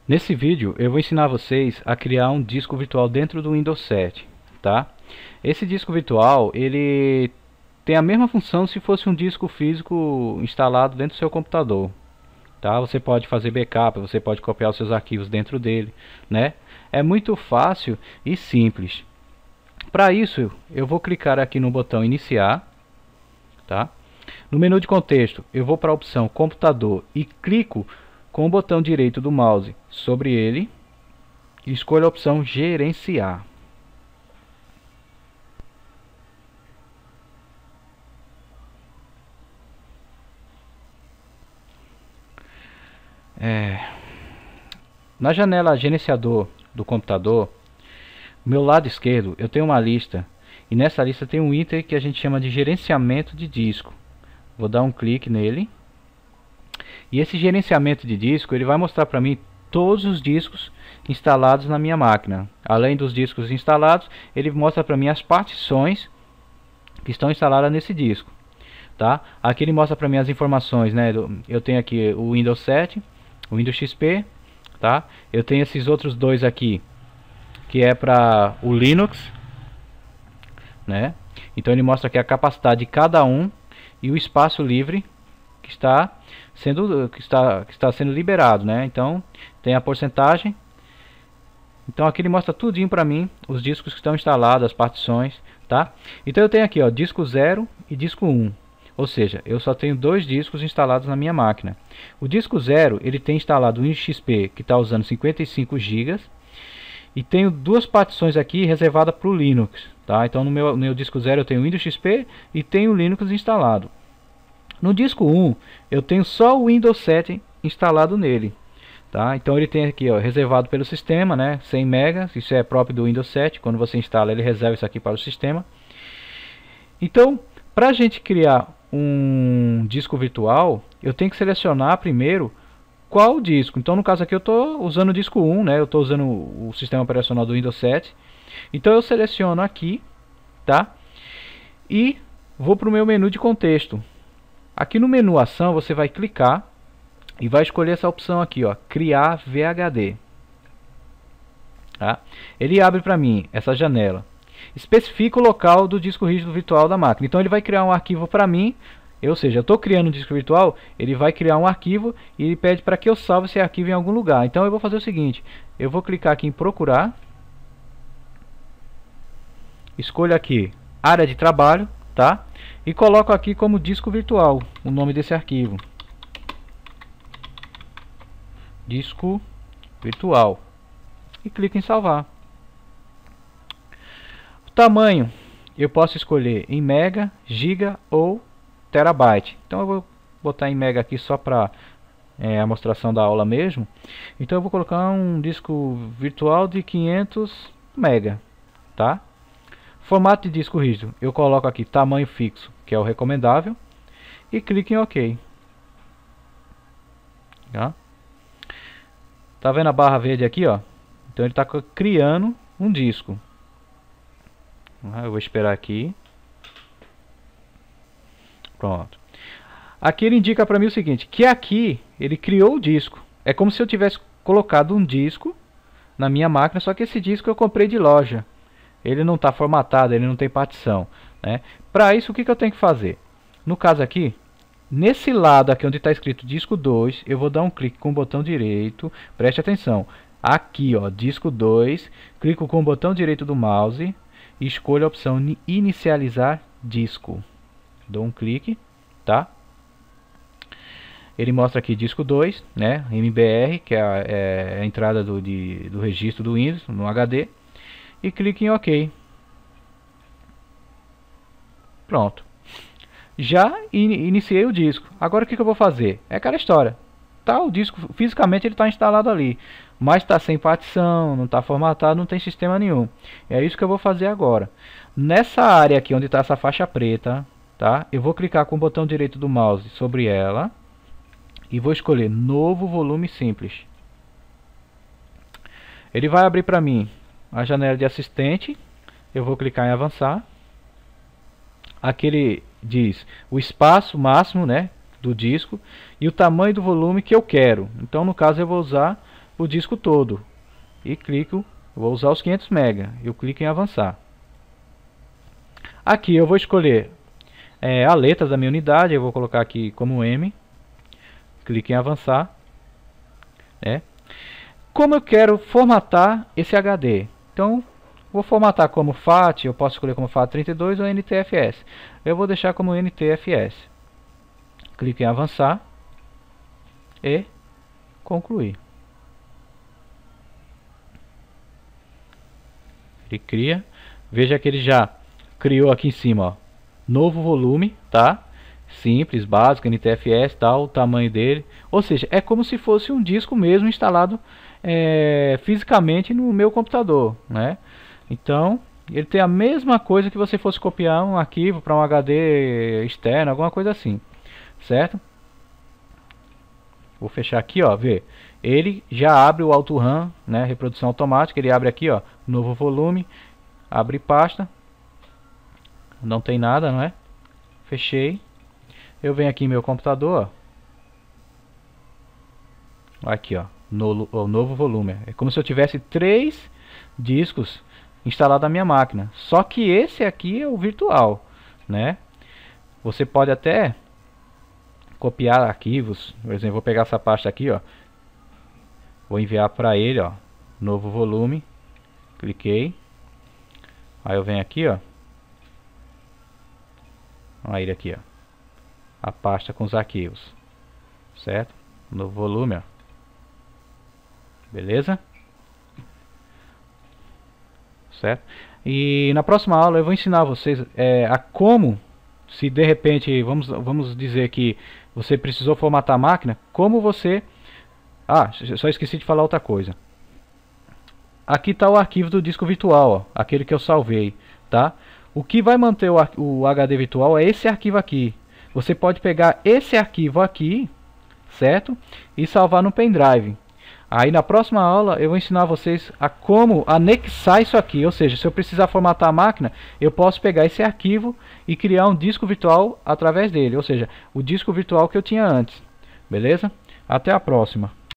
Nesse vídeo eu vou ensinar vocês a criar um disco virtual dentro do Windows 7, tá? Esse disco virtual, ele tem a mesma função se fosse um disco físico instalado dentro do seu computador, tá? Você pode fazer backup, você pode copiar os seus arquivos dentro dele, né? É muito fácil e simples. Para isso, eu vou clicar aqui no botão iniciar, tá? No menu de contexto, eu vou para a opção computador e clico com o botão direito do mouse sobre ele e escolho a opção gerenciar. Na janela gerenciador do computador, no meu lado esquerdo eu tenho uma lista e nessa lista tem um item que a gente chama de gerenciamento de disco. Vou dar um clique nele. E esse gerenciamento de disco, ele vai mostrar para mim todos os discos instalados na minha máquina. Além dos discos instalados, ele mostra para mim as partições que estão instaladas nesse disco, tá? Aqui ele mostra para mim as informações, né? Eu tenho aqui o Windows 7, o Windows XP, tá? Eu tenho esses outros dois aqui, que é para o Linux, né? Então ele mostra aqui a capacidade de cada um e o espaço livre que está sendo liberado, né? Então tem a porcentagem. Então aqui ele mostra tudinho para mim, os discos que estão instalados, as partições, tá? Então eu tenho aqui, ó, disco 0 e disco 1. Ou seja, eu só tenho dois discos instalados na minha máquina. O disco 0, ele tem instalado o Windows XP, que está usando 55 GB, e tenho duas partições aqui reservadas para o Linux, tá? Então no meu disco 0 eu tenho o Windows XP e tenho o Linux instalado. No disco 1 eu tenho só o Windows 7 instalado nele, tá? Então ele tem aqui, ó, reservado pelo sistema, né, 100 MB, isso é próprio do Windows 7, quando você instala ele reserva isso aqui para o sistema. Então, para a gente criar um disco virtual, eu tenho que selecionar primeiro qual disco. Então no caso aqui eu estou usando o disco 1, né, eu estou usando o sistema operacional do Windows 7. Então eu seleciono aqui, tá? E vou para o meu menu de contexto. Aqui no menu ação você vai clicar e vai escolher essa opção aqui, ó, criar VHD, tá? Ele abre para mim essa janela, especifica o local do disco rígido virtual da máquina. Então ele vai criar um arquivo para mim, ou seja, eu estou criando um disco virtual, ele vai criar um arquivo e ele pede para que eu salve esse arquivo em algum lugar. Então eu vou fazer o seguinte, eu vou clicar aqui em procurar, escolho aqui área de trabalho, tá? E coloco aqui como disco virtual o nome desse arquivo, disco virtual, e clico em salvar. O tamanho eu posso escolher em mega, giga ou terabyte. Então eu vou botar em mega aqui só para a mostração da aula mesmo. Então eu vou colocar um disco virtual de 500 mega, tá? Formato de disco rígido, eu coloco aqui tamanho fixo, que é o recomendável, e clico em OK. Tá vendo a barra verde aqui, ó? Então ele está criando um disco. Eu vou esperar aqui. Pronto. Aqui ele indica para mim o seguinte, que aqui ele criou o disco. É como se eu tivesse colocado um disco na minha máquina, só que esse disco eu comprei de loja. Ele não está formatado, ele não tem partição, né? Para isso, o que eu tenho que fazer? No caso aqui, nesse lado aqui onde está escrito disco 2, eu vou dar um clique com o botão direito, preste atenção. Aqui, ó, disco 2, clico com o botão direito do mouse e escolho a opção inicializar disco. Dou um clique, tá? Ele mostra aqui disco 2, né? MBR, que é a entrada do registro do Windows no HD. E clique em OK. Pronto. Já iniciei o disco. Agora o que eu vou fazer? É aquela história. Tá, o disco fisicamente ele está instalado ali, mas está sem partição, não está formatado, não tem sistema nenhum. É isso que eu vou fazer agora. Nessa área aqui onde está essa faixa preta, tá? Eu vou clicar com o botão direito do mouse sobre ela e vou escolher novo volume simples. Ele vai abrir para mim a janela de assistente. Eu vou clicar em avançar. Aqui ele diz o espaço máximo, né, do disco e o tamanho do volume que eu quero. Então no caso eu vou usar o disco todo e clico, vou usar os 500 MB, eu clico em avançar. Aqui eu vou escolher a letra da minha unidade, eu vou colocar aqui como M, clique em avançar. Como eu quero formatar esse HD, então vou formatar como FAT, eu posso escolher como FAT32 ou NTFS. Eu vou deixar como NTFS. Clique em avançar e concluir. Ele cria, veja que ele já criou aqui em cima, ó, novo volume, tá? Simples, básico, NTFS, tal, o tamanho dele. Ou seja, é como se fosse um disco mesmo instalado fisicamente no meu computador, né? Então, ele tem a mesma coisa que você fosse copiar um arquivo para um HD externo, alguma coisa assim, certo? Vou fechar aqui, ó, ver. Ele já abre o AutoRAM, né, reprodução automática, ele abre aqui, ó, novo volume, abre pasta. Não tem nada, não é? Fechei. Eu venho aqui em meu computador, ó. Aqui, ó, novo volume. É como se eu tivesse 3 discos instalados na minha máquina. Só que esse aqui é o virtual, né? Você pode até copiar arquivos. Por exemplo, vou pegar essa pasta aqui, ó. Vou enviar para ele, ó, novo volume. Cliquei. Aí eu venho aqui, ó. Olha ele aqui, ó. A pasta com os arquivos, certo? Novo volume, ó. Beleza? Certo? E na próxima aula eu vou ensinar vocês a como, se de repente, vamos dizer que você precisou formatar a máquina, como você... Ah, só esqueci de falar outra coisa. Aqui está o arquivo do disco virtual, ó, aquele que eu salvei, tá? O que vai manter o HD virtual é esse arquivo aqui. Você pode pegar esse arquivo aqui, certo? E salvar no pendrive. Aí na próxima aula eu vou ensinar vocês a como anexar isso aqui. Ou seja, se eu precisar formatar a máquina, eu posso pegar esse arquivo e criar um disco virtual através dele. Ou seja, o disco virtual que eu tinha antes. Beleza? Até a próxima.